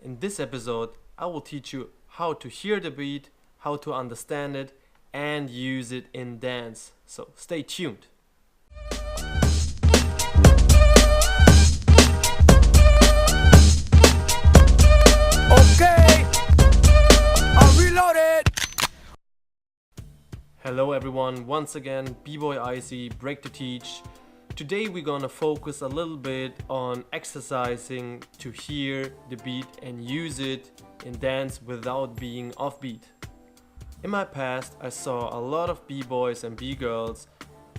In this episode, I will teach you how to hear the beat, how to understand it, and use it in dance. So stay tuned. Okay, I'm reloaded. Hello everyone, once again, B-Boy Icy, Break to Teach. Today we're gonna focus a little bit on exercising to hear the beat and use it in dance without being offbeat. In my past, I saw a lot of B-boys and B-girls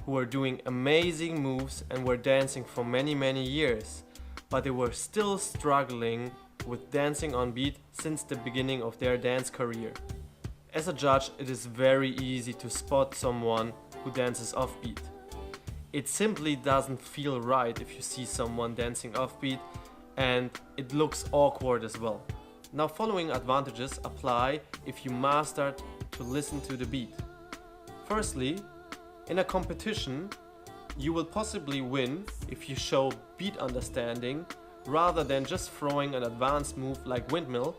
who were doing amazing moves and were dancing for many years, but they were still struggling with dancing on beat since the beginning of their dance career. As a judge, it is very easy to spot someone who dances offbeat. It simply doesn't feel right if you see someone dancing offbeat, and it looks awkward as well. Now, following advantages apply if you mastered to listen to the beat. Firstly, in a competition, you will possibly win if you show beat understanding rather than just throwing an advanced move like windmill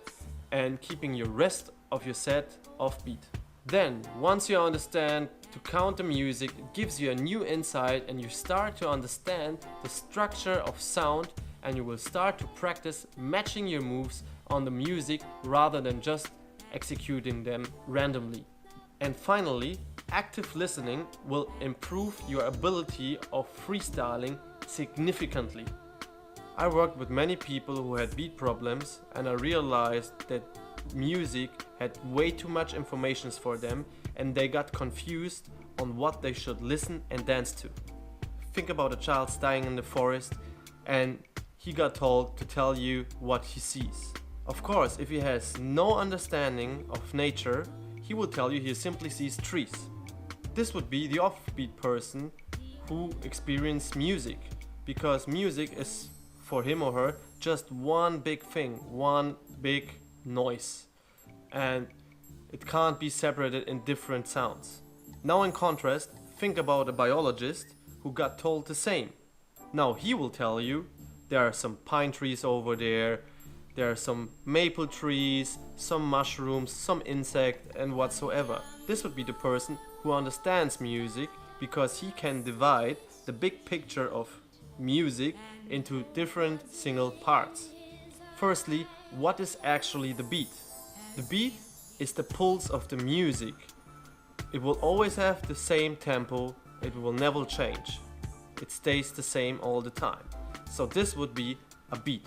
and keeping your rest of your set offbeat. Then, once you understand to count the music, it gives you a new insight and you start to understand the structure of sound, and you will start to practice matching your moves on the music rather than just executing them randomly. And finally, active listening will improve your ability of freestyling significantly. I worked with many people who had beat problems, and I realized that music had way too much information for them and they got confused on what they should listen and dance to. Think about a child staying in the forest and he got told to tell you what he sees. Of course, if he has no understanding of nature, he will tell you he simply sees trees. This would be the offbeat person who experiences music, because music is for him or her just one big thing, one big noise, and it can't be separated in different sounds. Now, in contrast, think about a biologist who got told the same. Now he will tell you there are some pine trees over there are some maple trees, some mushrooms, some insect and whatsoever. This would be the person who understands music, because he can divide the big picture of music into different single parts. Firstly, what is actually the beat? The beat is the pulse of the music. It will always have the same tempo, it will never change. It stays the same all the time. So this would be a beat.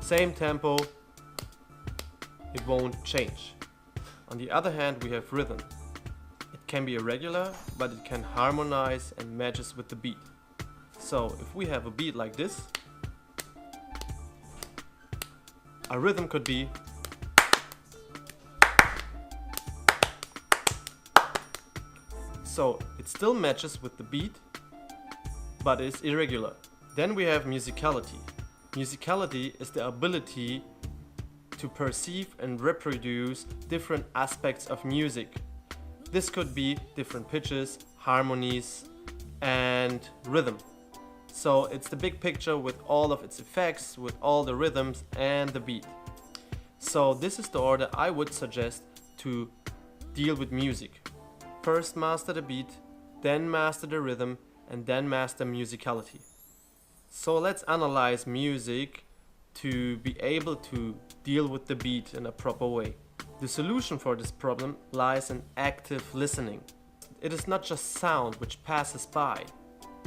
Same tempo, it won't change. On the other hand, we have rhythm. It can be irregular, but it can harmonize and matches with the beat. So if we have a beat like this, a rhythm could be so it still matches with the beat, but is irregular. Then we have musicality. Musicality is the ability to perceive and reproduce different aspects of music. This could be different pitches, harmonies, and rhythm. So it's the big picture with all of its effects, with all the rhythms and the beat. So this is the order I would suggest to deal with music. First master the beat, then master the rhythm, and then master musicality. So let's analyze music to be able to deal with the beat in a proper way. The solution for this problem lies in active listening. It is not just sound which passes by.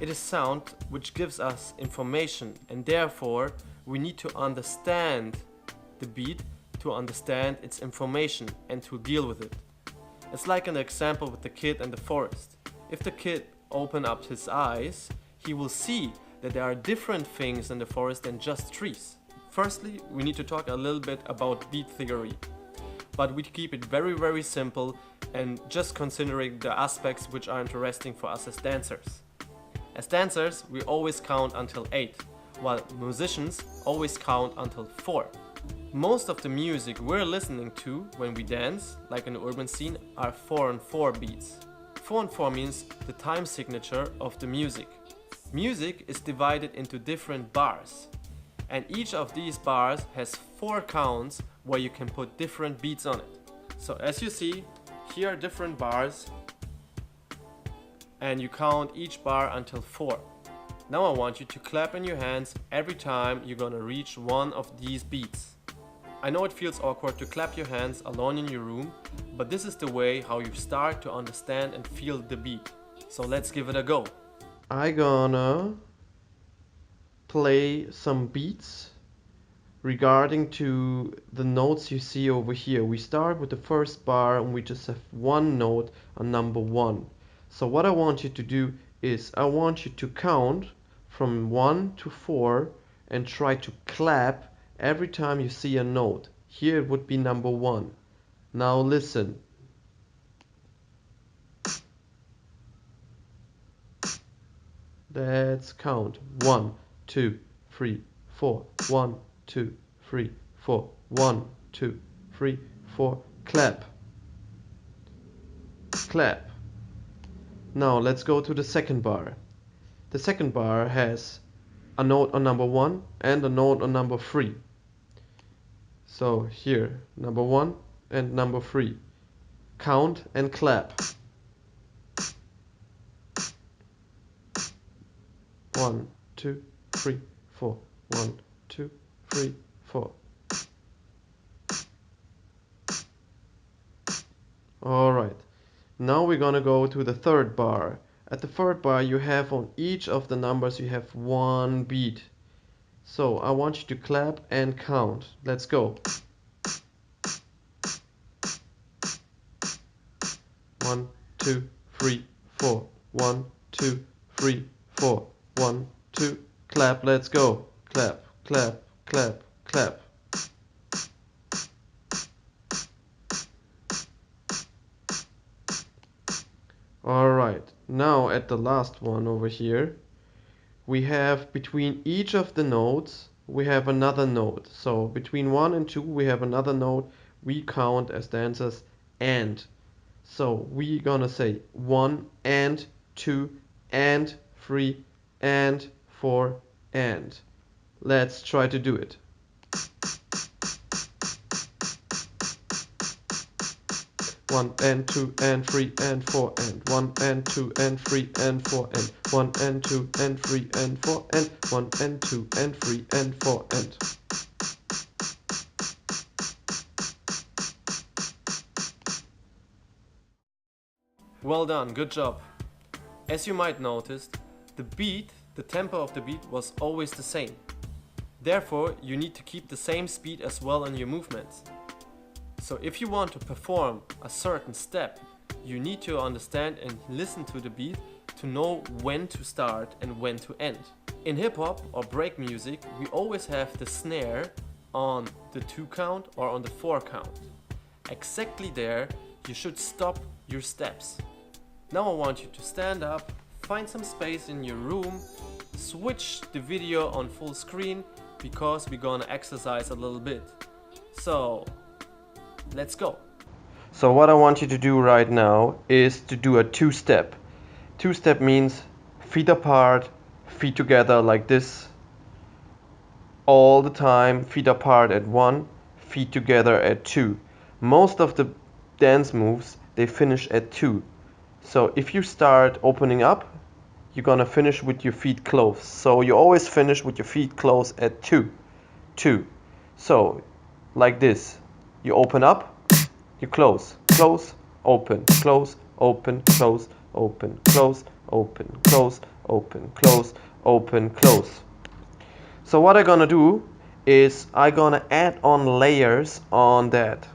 It is sound which gives us information, and therefore we need to understand the beat to understand its information and to deal with it. It's like an example with the kid and the forest. If the kid opens up his eyes, he will see that there are different things in the forest than just trees. Firstly, we need to talk a little bit about beat theory, but we keep it very simple and just considering the aspects which are interesting for us as dancers. As dancers, we always count until 8, while musicians always count until 4. Most of the music we're listening to when we dance, like in the urban scene, are 4/4 beats. 4/4 means the time signature of the music. Music is divided into different bars, and each of these bars has 4 counts where you can put different beats on it. So as you see, here are different bars, and you count each bar until 4. Now I want you to clap in your hands every time you're gonna reach one of these beats. I know it feels awkward to clap your hands alone in your room, but this is the way how you start to understand and feel the beat. So let's give it a go. I'm gonna play some beats regarding to the notes you see over here. We start with the first bar and we just have one note on number 1. So what I want you to do is I want you to count from 1 to 4 and try to clap every time you see a note. Here it would be number 1. Now listen. Let's count. 1, 2, 3, 4. 1, 2, 3, 4. 1, 2, 3, 4. Clap. Clap. Now let's go to the second bar. The second bar has a note on number 1 and a note on number 3. So here, number 1 and number 3. Count and clap. 1, 2, 3, 4. 1, 2, 3, 4. Alright, now we're gonna go to the third bar. At the third bar you have on each of the numbers you have one beat. So I want you to clap and count. Let's go. 1, 2, 3, 4. 1, 2, 3, 4. 1, 2, clap, let's go. Clap, clap, clap, clap. Alright, now at the last one over here, we have between each of the notes, we have another note. So between 1 and 2, we have another note we count as dancers and. So we gonna say 1 and 2 and 3 and 4 and. Let's try to do it. One and 2 and 3 and 4 and 1 and 2 and 3 and 4 and 1 and 2 and 3 and 4 and 1 and 2 and 3 and 4 and. Well done, good job. As you might notice, the beat, the tempo of the beat was always the same. Therefore, you need to keep the same speed as well in your movements. So if you want to perform a certain step, you need to understand and listen to the beat to know when to start and when to end. In hip hop or break music, we always have the snare on the 2 count or on the 4 count. Exactly there, you should stop your steps. Now I want you to stand up, find some space in your room, switch the video on full screen because we're gonna exercise a little bit. So let's go. So what I want you to do right now is to do a 2-step. 2-step means feet apart, feet together like this. All the time, feet apart at 1, feet together at 2. Most of the dance moves, they finish at 2. So if you start opening up, you're gonna finish with your feet closed. So you always finish with your feet closed at 2. 2. So like this. You open up, you close, close, open, close, open, close, open, close, open, close, open, close, open, close. So what I'm gonna do is I'm gonna add on layers on that.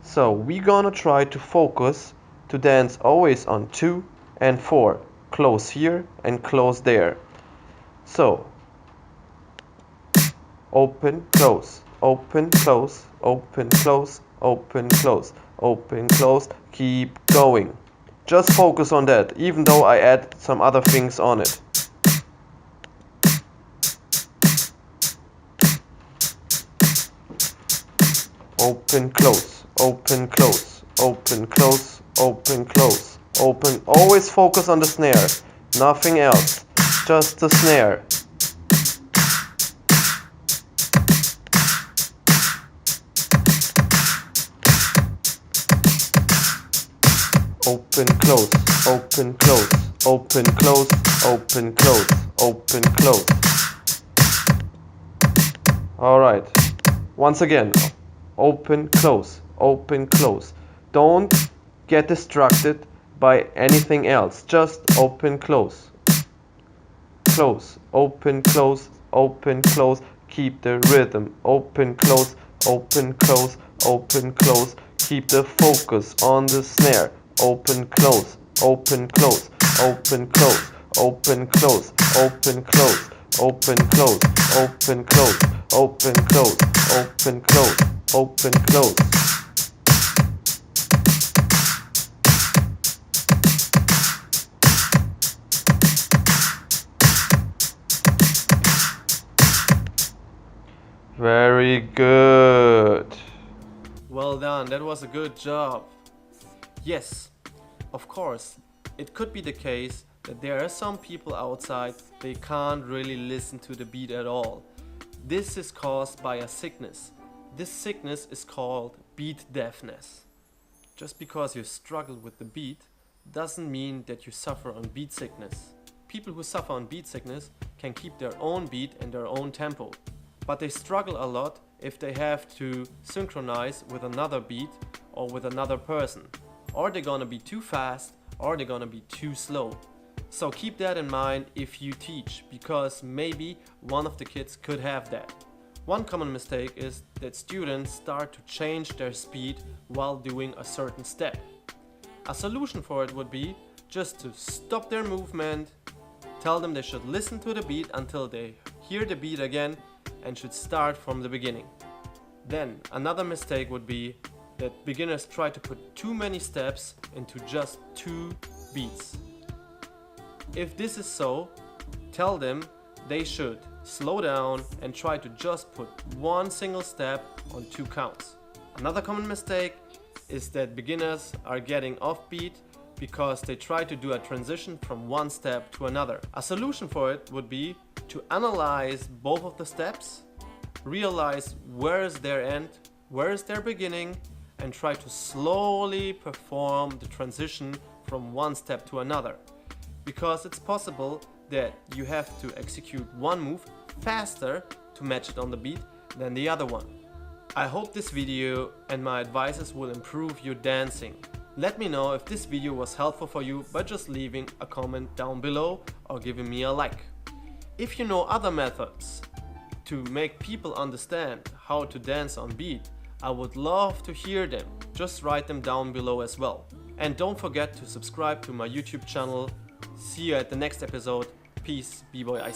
So we're gonna try to focus to dance always on 2 and 4. Close here and close there. So open, close, open, close, open, close, open, close, open, close. Keep going. Just focus on that, even though I add some other things on it. Open, close, open, close, open, close, open, close, open. Always focus on the snare, nothing else. just the snare. Open, close, open, close, open, close, open, close, open, close. Alright, once again, open, close, open, close. Don't get distracted by anything else, just open, close. Close, open, close, open, close. Keep the rhythm, open, close, open, close, open, close. Keep the focus on the snare. Open, close, open, close, open, close, open, close, open, close, open, close, open, close, open, close, open, close, open, close. Very good. Well done, that was a good job. Yes, of course, it could be the case that there are some people outside, they can't really listen to the beat at all. This is caused by a sickness. This sickness is called beat deafness. Just because you struggle with the beat doesn't mean that you suffer on beat sickness. People who suffer on beat sickness can keep their own beat and their own tempo, but they struggle a lot if they have to synchronize with another beat or with another person. Or they're gonna be too fast, or they're gonna be too slow. So keep that in mind if you teach, because maybe one of the kids could have that. One common mistake is that students start to change their speed while doing a certain step. A solution for it would be just to stop their movement, tell them they should listen to the beat until they hear the beat again and should start from the beginning. Then another mistake would be that beginners try to put too many steps into just 2 beats. If this is so, tell them they should slow down and try to just put 1 single step on 2 counts. Another common mistake is that beginners are getting off beat because they try to do a transition from one step to another. A solution for it would be to analyze both of the steps, realize where is their end, where is their beginning, and try to slowly perform the transition from one step to another. Because it's possible that you have to execute one move faster to match it on the beat than the other one. I hope this video and my advices will improve your dancing. Let me know if this video was helpful for you by just leaving a comment down below or giving me a like. If you know other methods to make people understand how to dance on beat, I would love to hear them. Just write them down below as well. And don't forget to subscribe to my YouTube channel. See you at the next episode. Peace, B-Boy IC.